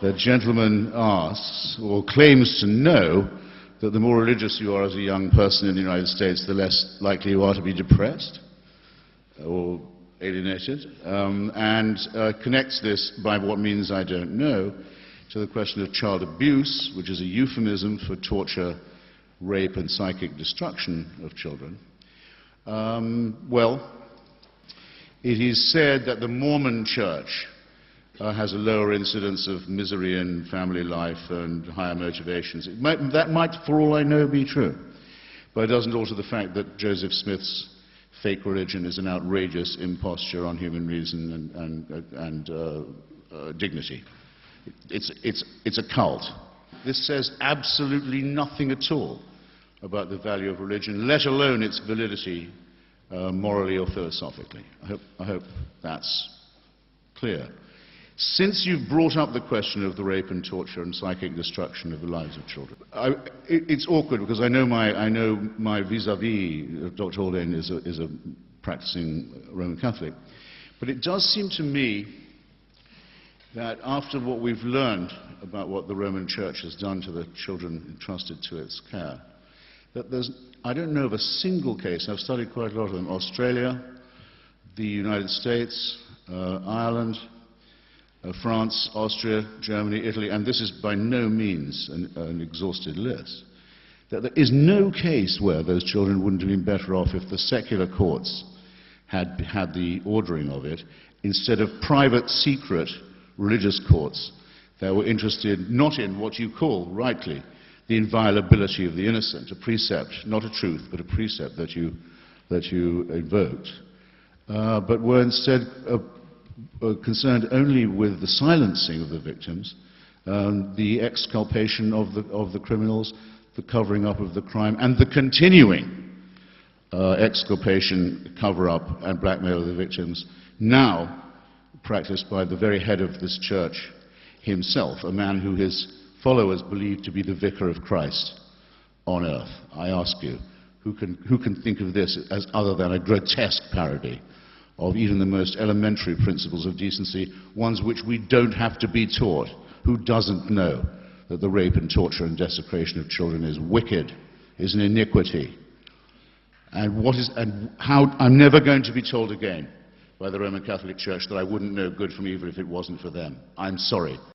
The gentleman asks, or claims to know, that the more religious you are as a young person in the United States, the less likely you are to be depressed or alienated, and connects this, by what means I don't know, to the question of child abuse, which is a euphemism for torture, rape, and psychic destruction of children. Well, it is said that the Mormon Church has a lower incidence of misery in family life and higher motivations. That might, for all I know, be true, but it doesn't alter the fact that Joseph Smith's fake religion is an outrageous imposture on human reason and dignity. It's a cult. This says absolutely nothing at all about the value of religion, let alone its validity morally or philosophically. I hope that's clear. Since you've brought up the question of the rape and torture and psychic destruction of the lives of children, it's awkward because I know my vis-a-vis, Dr. Haldane, is a practicing Roman Catholic. But it does seem to me that after what we've learned about what the Roman Church has done to the children entrusted to its care, that I don't know of a single case, I've studied quite a lot of them, Australia, the United States, Ireland, France, Austria, Germany, Italy, and this is by no means an exhausted list, that there is no case where those children wouldn't have been better off if the secular courts had the ordering of it, instead of private, secret religious courts that were interested not in what you call, rightly, the inviolability of the innocent, a precept, not a truth, but a precept that you invoked, but were instead concerned only with the silencing of the victims, the exculpation of the criminals, the covering up of the crime, and the continuing exculpation, cover-up, and blackmail of the victims, now practiced by the very head of this church himself, a man who his followers believe to be the vicar of Christ on earth. I ask you, who can think of this as other than a grotesque parody of even the most elementary principles of decency, ones which we don't have to be taught? Who doesn't know that the rape and torture and desecration of children is wicked, is an iniquity? And how I'm never going to be told again by the Roman Catholic Church that I wouldn't know good from evil if it wasn't for them. I'm sorry.